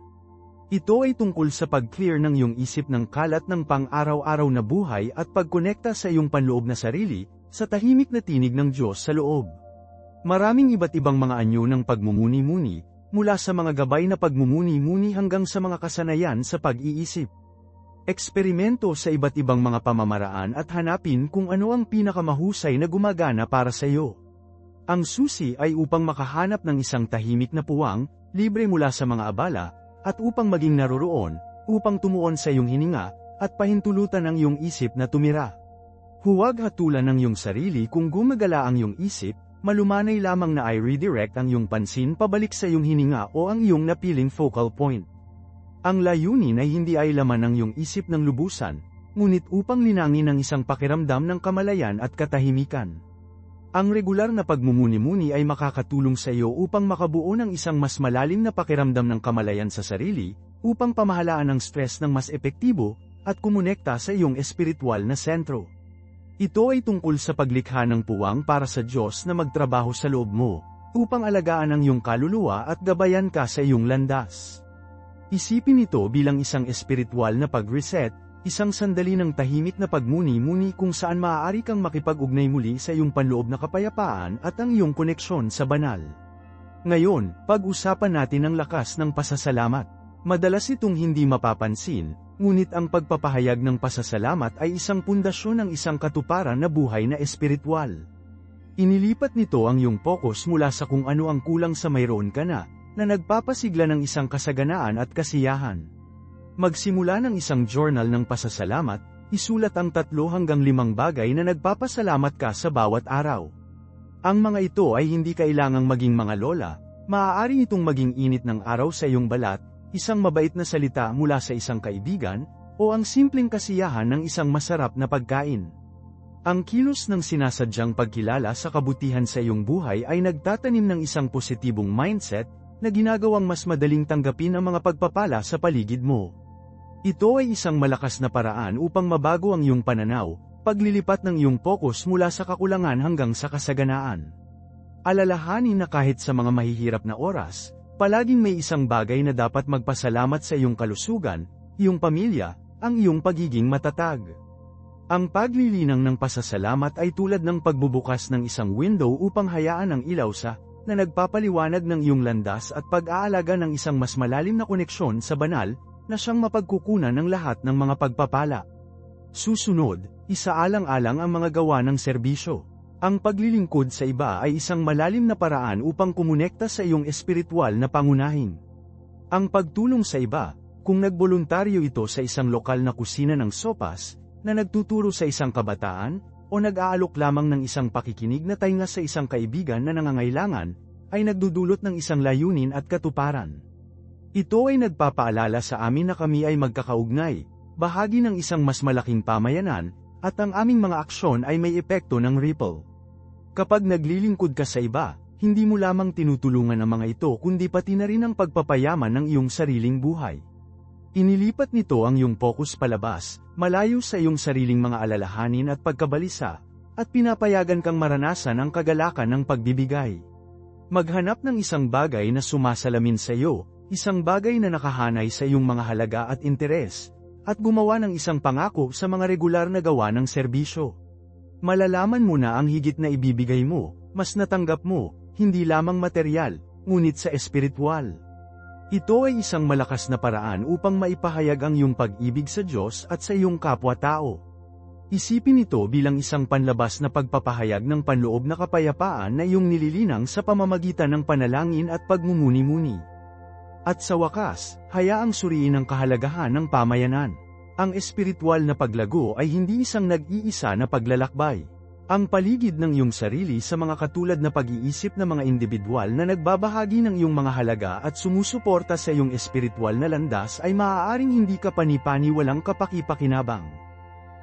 Ito ay tungkol sa pag-clear ng iyong isip ng kalat ng pang-araw-araw na buhay at pagkonekta sa iyong panloob na sarili, sa tahimik na tinig ng Diyos sa loob. Maraming iba't ibang mga anyo ng pagmumuni-muni, mula sa mga gabay na pagmumuni-muni hanggang sa mga kasanayan sa pag-iisip. Eksperimento sa iba't ibang mga pamamaraan at hanapin kung ano ang pinakamahusay na gumagana para sa iyo. Ang susi ay upang makahanap ng isang tahimik na puwang, libre mula sa mga abala, at upang maging naroroon, upang tumuon sa iyong hininga, at pahintulutan ang iyong isip na tumira. Huwag hatulan ang iyong sarili kung gumagala ang iyong isip, malumanay lamang na ay redirect ang iyong pansin pabalik sa iyong hininga o ang iyong napiling focal point. Ang layunin ay hindi ay laman ng iyong isip ng lubusan, ngunit upang linangin ang isang pakiramdam ng kamalayan at katahimikan. Ang regular na pagmumuni-muni ay makakatulong sa iyo upang makabuo ng isang mas malalim na pakiramdam ng kamalayan sa sarili, upang pamahalaan ang stress ng mas epektibo, at kumonekta sa iyong espiritual na sentro. Ito ay tungkol sa paglikha ng puwang para sa Diyos na magtrabaho sa loob mo, upang alagaan ang iyong kaluluwa at gabayan ka sa iyong landas. Isipin ito bilang isang espiritual na pag-reset, isang sandali ng tahimik na pagmuni-muni kung saan maaari kang makipag-ugnay muli sa iyong panloob na kapayapaan at ang iyong koneksyon sa banal. Ngayon, pag-usapan natin ang lakas ng pasasalamat. Madalas itong hindi mapapansin, ngunit ang pagpapahayag ng pasasalamat ay isang pundasyon ng isang katuparan na buhay na espiritual. Inilipat nito ang iyong focus mula sa kung ano ang kulang sa mayroon ka na nagpapasigla ng isang kasaganaan at kasiyahan. Magsimula ng isang journal ng pasasalamat, isulat ang 3 hanggang 5 bagay na nagpapasalamat ka sa bawat araw. Ang mga ito ay hindi kailangang maging mga lola, maaari itong maging init ng araw sa iyong balat, isang mabait na salita mula sa isang kaibigan, o ang simpleng kasiyahan ng isang masarap na pagkain. Ang kilos ng sinasadyang pagkilala sa kabutihan sa iyong buhay ay nagtatanim ng isang positibong mindset, na ginagawang mas madaling tanggapin ang mga pagpapala sa paligid mo. Ito ay isang malakas na paraan upang mabago ang iyong pananaw, paglilipat ng iyong focus mula sa kakulangan hanggang sa kasaganaan. Alalahanin na kahit sa mga mahihirap na oras, palaging may isang bagay na dapat magpasalamat sa iyong kalusugan, iyong pamilya, ang iyong pagiging matatag. Ang paglilinang ng pasasalamat ay tulad ng pagbubukas ng isang window upang hayaan ang ilaw na nagpapaliwanag ng iyong landas at pag-aalaga ng isang mas malalim na koneksyon sa banal, na siyang mapagkukunan ng lahat ng mga pagpapala. Susunod, isaalang-alang ang mga gawa ng serbisyo. Ang paglilingkod sa iba ay isang malalim na paraan upang kumonekta sa iyong espiritual na pangunahin. Ang pagtulong sa iba, kung nagboluntaryo ito sa isang lokal na kusina ng sopas, na nagtuturo sa isang kabataan, o nag-aalok lamang ng isang pakikinig na tainga sa isang kaibigan na nangangailangan, ay nagdudulot ng isang layunin at katuparan. Ito ay nagpapaalala sa amin na kami ay magkakaugnay, bahagi ng isang mas malaking pamayanan, at ang aming mga aksyon ay may epekto ng ripple. Kapag naglilingkod ka sa iba, hindi mo lamang tinutulungan ang mga ito kundi pati na rin ang pagpapayaman ng iyong sariling buhay. Inilipat nito ang iyong focus palabas, malayo sa iyong sariling mga alalahanin at pagkabalisa, at pinapayagan kang maranasan ang kagalakan ng pagbibigay. Maghanap ng isang bagay na sumasalamin sa iyo, isang bagay na nakahanay sa iyong mga halaga at interes, at gumawa ng isang pangako sa mga regular na gawa ng serbisyo. Malalaman mo na ang higit na ibibigay mo, mas natanggap mo, hindi lamang material, ngunit sa espiritual. Ito ay isang malakas na paraan upang maipahayag ang iyong pag-ibig sa Diyos at sa iyong kapwa-tao. Isipin ito bilang isang panlabas na pagpapahayag ng panloob na kapayapaan na iyong nililinang sa pamamagitan ng panalangin at pagmumuni-muni. At sa wakas, hayaang suriin ang kahalagahan ng pamayanan. Ang espiritual na paglago ay hindi isang nag-iisa na paglalakbay. Ang paligid ng iyong sarili sa mga katulad na pag-iisip ng mga individual na nagbabahagi ng iyong mga halaga at sumusuporta sa iyong espiritual na landas ay maaaring hindi ka panipani walang kapaki-pakinabang.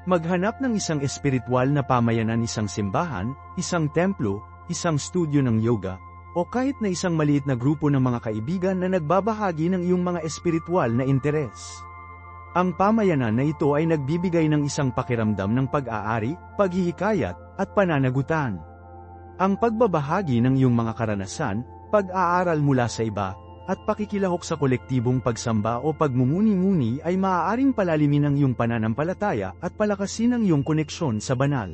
Maghanap ng isang espiritual na pamayanan, isang simbahan, isang templo, isang studio ng yoga, o kahit na isang maliit na grupo ng mga kaibigan na nagbabahagi ng iyong mga espiritual na interes. Ang pamayanan na ito ay nagbibigay ng isang pakiramdam ng pag-aari, paghihikayat, at pananagutan. Ang pagbabahagi ng iyong mga karanasan, pag-aaral mula sa iba, at pakikilahok sa kolektibong pagsamba o pagmumuni-muni ay maaaring palalimin ang iyong pananampalataya at palakasin ang iyong koneksyon sa banal.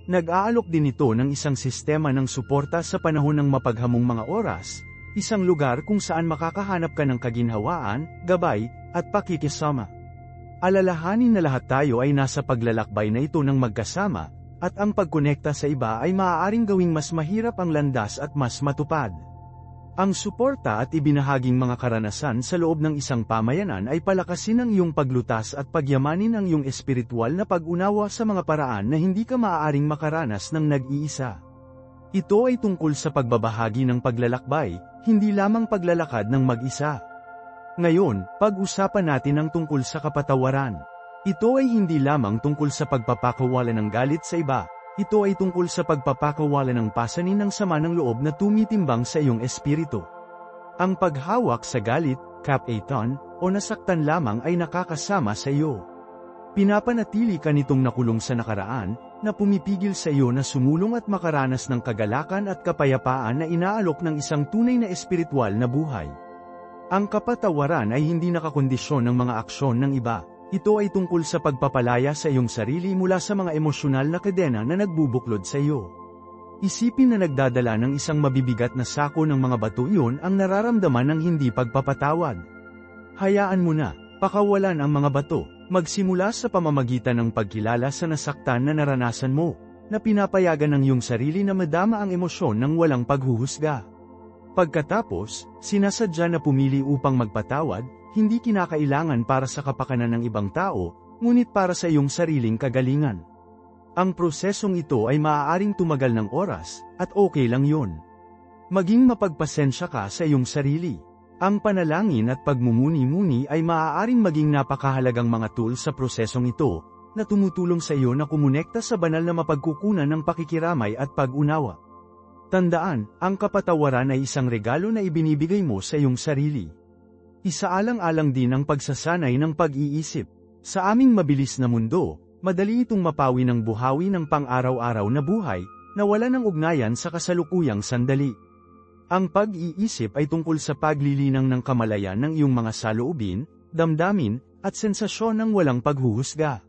Nag-aalok din ito ng isang sistema ng suporta sa panahon ng mapaghamong mga oras, isang lugar kung saan makakahanap ka ng kaginhawaan, gabay, at pakikisama. Alalahanin na lahat tayo ay nasa paglalakbay na ito ng magkasama, at ang pagkonekta sa iba ay maaaring gawing mas mahirap ang landas at mas matupad. Ang suporta at ibinahaging mga karanasan sa loob ng isang pamayanan ay palakasin ang iyong paglutas at pagyamanin ang iyong espiritual na pag-unawa sa mga paraan na hindi ka maaaring makaranas ng nag-iisa. Ito ay tungkol sa pagbabahagi ng paglalakbay, hindi lamang paglalakad ng mag-isa. Ngayon, pag-usapan natin ang tungkol sa kapatawaran. Ito ay hindi lamang tungkol sa pagpapakawala ng galit sa iba, ito ay tungkol sa pagpapakawala ng pasanin ng sama ng loob na tumitimbang sa iyong espiritu. Ang paghawak sa galit, kapaitan, o nasaktan lamang ay nakakasama sa iyo. Pinapanatili ka nitong nakulong sa nakaraan, na pumipigil sa iyo na sumulong at makaranas ng kagalakan at kapayapaan na inaalok ng isang tunay na espiritual na buhay. Ang kapatawaran ay hindi nakakondisyon ng mga aksyon ng iba. Ito ay tungkol sa pagpapalaya sa iyong sarili mula sa mga emosyonal na kadena na nagbubuklod sa iyo. Isipin na nagdadala ng isang mabibigat na sako ng mga bato, iyon ang nararamdaman ng hindi pagpapatawad. Hayaan mo na, pakawalan ang mga bato, magsimula sa pamamagitan ng pagkilala sa nasaktan na naranasan mo, na pinapayagan ng iyong sarili na madama ang emosyon ng walang paghuhusga. Pagkatapos, sinasadya na pumili upang magpatawad, hindi kinakailangan para sa kapakanan ng ibang tao, ngunit para sa iyong sariling kagalingan. Ang prosesong ito ay maaaring tumagal ng oras, at okay lang yun. Maging mapagpasensya ka sa iyong sarili. Ang panalangin at pagmumuni-muni ay maaaring maging napakahalagang mga tool sa prosesong ito, na tumutulong sa iyo na kumonekta sa banal na mapagkukunan ng pakikiramay at pag-unawa. Tandaan, ang kapatawaran ay isang regalo na ibinibigay mo sa iyong sarili. Isaalang-alang din ang pagsasanay ng pag-iisip. Sa aming mabilis na mundo, madali itong mapawi ng buhawi ng pang-araw-araw na buhay, na wala ng ugnayan sa kasalukuyang sandali. Ang pag-iisip ay tungkol sa paglilinang ng kamalayan ng iyong mga saloobin, damdamin, at sensasyon ng walang paghuhusga.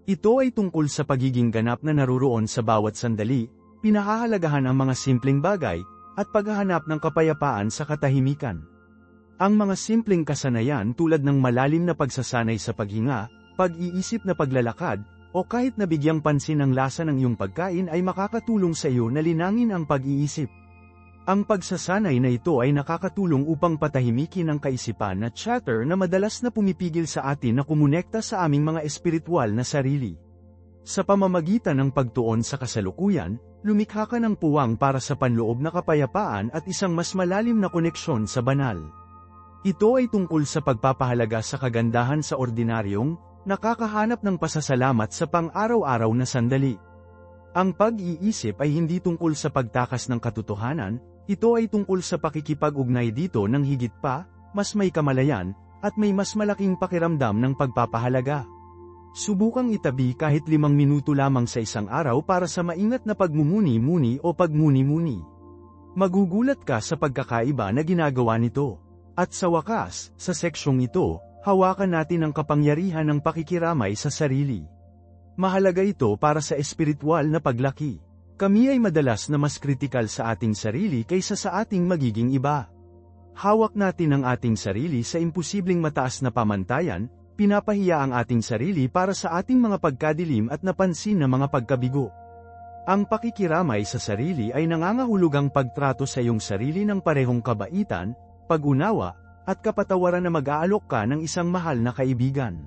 Ito ay tungkol sa pagiging ganap na naruroon sa bawat sandali, pinahahalagahan ang mga simpleng bagay, at paghahanap ng kapayapaan sa katahimikan. Ang mga simpleng kasanayan tulad ng malalim na pagsasanay sa paghinga, pag-iisip na paglalakad, o kahit nabigyang pansin ang lasa ng iyong pagkain ay makakatulong sa iyo na linangin ang pag-iisip. Ang pagsasanay na ito ay nakakatulong upang patahimikin ang kaisipan at chatter na madalas na pumipigil sa atin na kumonekta sa aming mga espiritual na sarili. Sa pamamagitan ng pagtuon sa kasalukuyan, lumikha ka ng puwang para sa panloob na kapayapaan at isang mas malalim na koneksyon sa banal. Ito ay tungkol sa pagpapahalaga sa kagandahan sa ordinaryong, nakakahanap ng pasasalamat sa pang-araw-araw na sandali. Ang pag-iisip ay hindi tungkol sa pagtakas ng katotohanan, ito ay tungkol sa pakikipag-ugnay dito ng higit pa, mas may kamalayan, at may mas malaking pakiramdam ng pagpapahalaga. Subukang itabi kahit 5 minuto lamang sa isang araw para sa maingat na pagmumuni-muni o pagmuni-muni. Magugulat ka sa pagkakaiba na ginagawa nito. At sa wakas, sa seksyong ito, hawakan natin ang kapangyarihan ng pakikiramay sa sarili. Mahalaga ito para sa espiritual na paglaki. Kami ay madalas na mas kritikal sa ating sarili kaysa sa ating magiging iba. Hawak natin ang ating sarili sa imposibleng mataas na pamantayan, pinapahiya ang ating sarili para sa ating mga pagkadilim at napansin na mga pagkabigo. Ang pakikiramay sa sarili ay nangangahulugang pagtrato sa iyong sarili ng parehong kabaitan, pag-unawa, at kapatawaran na mag-aalok ka ng isang mahal na kaibigan.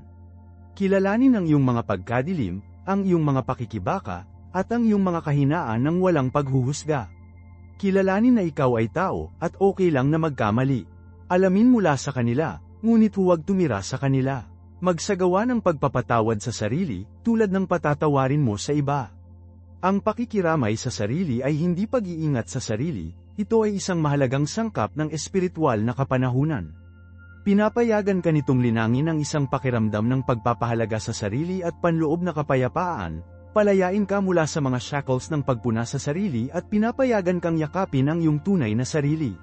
Kilalanin ang iyong mga pagkadilim, ang iyong mga pakikibaka, at ang iyong mga kahinaan ng walang paghuhusga. Kilalanin na ikaw ay tao, at okay lang na magkamali. Alamin mula sa kanila, ngunit huwag tumira sa kanila. Magsagawa ng pagpapatawad sa sarili, tulad ng patatawarin mo sa iba. Ang pakikiramay sa sarili ay hindi pag-iingat sa sarili, ito ay isang mahalagang sangkap ng espiritual na kapanahunan. Pinapayagan ka nitong linangin ang isang pakiramdam ng pagpapahalaga sa sarili at panloob na kapayapaan, palayain ka mula sa mga shackles ng pagpuna sa sarili at pinapayagan kang yakapin ang iyong tunay na sarili.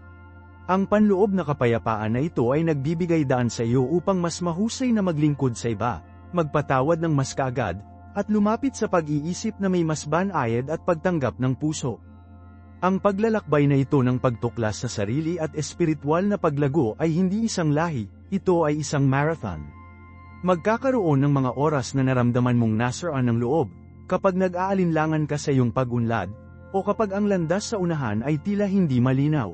Ang panloob na kapayapaan na ito ay nagbibigay daan sa iyo upang mas mahusay na maglingkod sa iba, magpatawad ng mas kaagad, at lumapit sa pag-iisip na may mas banayad at pagtanggap ng puso. Ang paglalakbay na ito ng pagtuklas sa sarili at espiritual na paglago ay hindi isang lahi, ito ay isang marathon. Magkakaroon ng mga oras na naramdaman mong nasiraan ng loob, kapag nag-aalinlangan ka sa iyong pag-unlad, o kapag ang landas sa unahan ay tila hindi malinaw.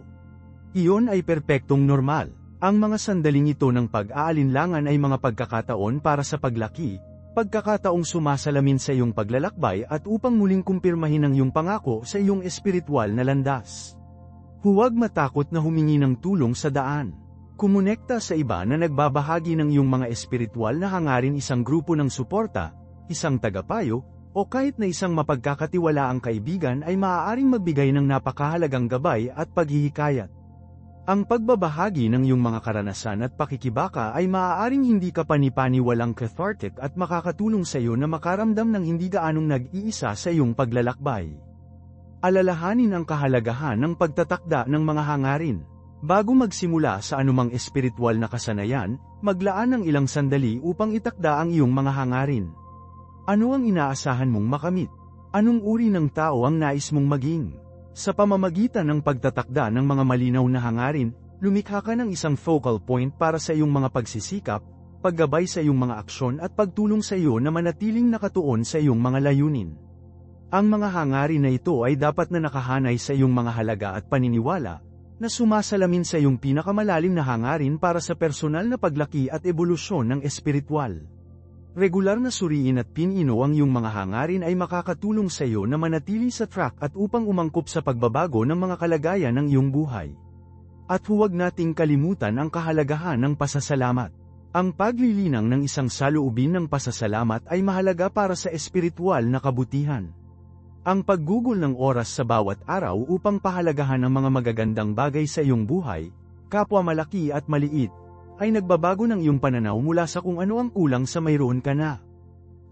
Iyon ay perpektong normal. Ang mga sandaling ito ng pag-aalinlangan ay mga pagkakataon para sa paglaki, pagkakataong sumasalamin sa iyong paglalakbay at upang muling kumpirmahin ang iyong pangako sa iyong espiritual na landas. Huwag matakot na humingi ng tulong sa daan. Kumonekta sa iba na nagbabahagi ng iyong mga espiritual na hangarin, isang grupo ng suporta, isang tagapayo, o kahit na isang mapagkakatiwalaang kaibigan ay maaaring magbigay ng napakahalagang gabay at paghihikayat. Ang pagbabahagi ng iyong mga karanasan at pakikibaka ay maaaring hindi kapani-paniwalang cathartic at makakatulong sa iyo na makaramdam ng hindi gaanong nag-iisa sa iyong paglalakbay. Alalahanin ang kahalagahan ng pagtatakda ng mga hangarin. Bago magsimula sa anumang espiritual na kasanayan, maglaan ng ilang sandali upang itakda ang iyong mga hangarin. Ano ang inaasahan mong makamit? Anong uri ng tao ang nais mong maging? Sa pamamagitan ng pagtatakda ng mga malinaw na hangarin, lumikha ka ng isang focal point para sa iyong mga pagsisikap, paggabay sa iyong mga aksyon at pagtulong sa iyo na manatiling nakatuon sa iyong mga layunin. Ang mga hangarin na ito ay dapat na nakahanay sa iyong mga halaga at paniniwala, na sumasalamin sa iyong pinakamalalim na hangarin para sa personal na paglaki at ebolusyon ng espiritual. Regular na suriin at pinino ang iyong mga hangarin ay makakatulong sa iyo na manatili sa track at upang umangkop sa pagbabago ng mga kalagayan ng iyong buhay. At huwag nating kalimutan ang kahalagahan ng pasasalamat. Ang paglilinang ng isang saloobin ng pasasalamat ay mahalaga para sa espiritual na kabutihan. Ang paggugol ng oras sa bawat araw upang pahalagahan ang mga magagandang bagay sa iyong buhay, kapwa malaki at maliit, ay nagbabago ng iyong pananaw mula sa kung ano ang kulang sa mayroon ka na.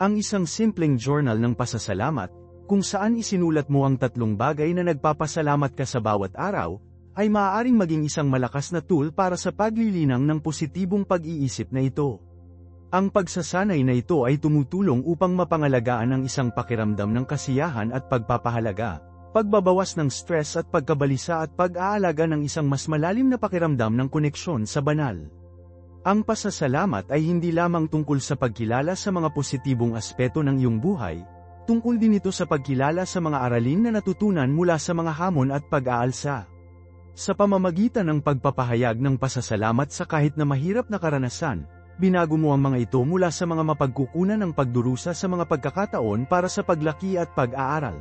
Ang isang simpleng journal ng pasasalamat, kung saan isinulat mo ang 3 bagay na nagpapasalamat ka sa bawat araw, ay maaaring maging isang malakas na tool para sa paglilinang ng positibong pag-iisip na ito. Ang pagsasanay na ito ay tumutulong upang mapangalagaan ang isang pakiramdam ng kasiyahan at pagpapahalaga, pagbabawas ng stress at pagkabalisa at pag-aalaga ng isang mas malalim na pakiramdam ng koneksyon sa banal. Ang pasasalamat ay hindi lamang tungkol sa pagkilala sa mga positibong aspeto ng iyong buhay, tungkol din ito sa pagkilala sa mga aralin na natutunan mula sa mga hamon at pag-aalsa. Sa pamamagitan ng pagpapahayag ng pasasalamat sa kahit na mahirap na karanasan, binago mo ang mga ito mula sa mga mapagkukunan ng pagdurusa sa mga pagkakataon para sa paglaki at pag-aaral.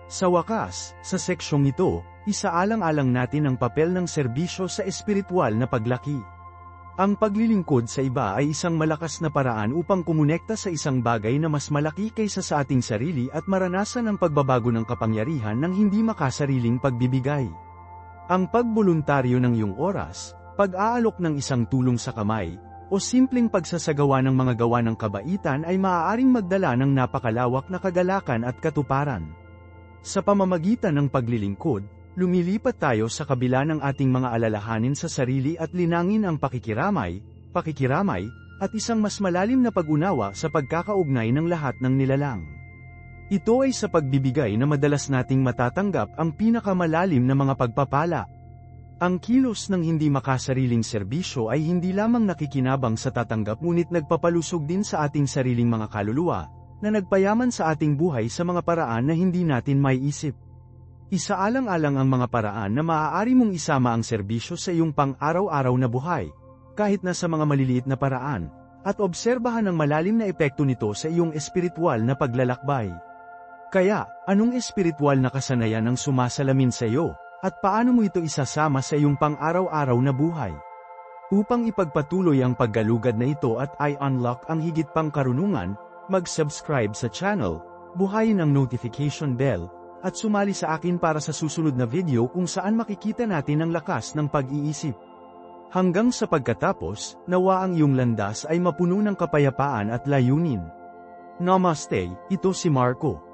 Sa wakas, sa seksyong ito, isaalang-alang natin ang papel ng serbisyo sa espiritual na paglaki. Ang paglilingkod sa iba ay isang malakas na paraan upang kumonekta sa isang bagay na mas malaki kaysa sa ating sarili at maranasan ang pagbabago ng kapangyarihan ng hindi makasariling pagbibigay. Ang pagboluntaryo ng iyong oras, pag-aalok ng isang tulong sa kamay, o simpleng pagsasagawa ng mga gawa ng kabaitan ay maaaring magdala ng napakalawak na kagalakan at katuparan. Sa pamamagitan ng paglilingkod, lumilipat tayo sa kabila ng ating mga alalahanin sa sarili at linangin ang pakikiramay, at isang mas malalim na pag-unawa sa pagkakaugnay ng lahat ng nilalang. Ito ay sa pagbibigay na madalas nating matatanggap ang pinakamalalim na mga pagpapala. Ang kilos ng hindi makasariling serbisyo ay hindi lamang nakikinabang sa tatanggap ngunit nagpapalusog din sa ating sariling mga kaluluwa, na nagpayaman sa ating buhay sa mga paraan na hindi natin maiisip. Isaalang-alang ang mga paraan na maaari mong isama ang serbisyo sa iyong pang-araw-araw na buhay, kahit na sa mga maliliit na paraan, at obserbahan ang malalim na epekto nito sa iyong espiritual na paglalakbay. Kaya, anong espiritual na kasanayan ang sumasalamin sa iyo, at paano mo ito isasama sa iyong pang-araw-araw na buhay? Upang ipagpatuloy ang paggalugad na ito at i-unlock ang higit pang karunungan, mag-subscribe sa channel, buhayin ang notification bell, at sumali sa akin para sa susunod na video kung saan makikita natin ang lakas ng pag-iisip. Hanggang sa pagkatapos, nawa ang iyong landas ay mapuno ng kapayapaan at layunin. Namaste, ito si Marco.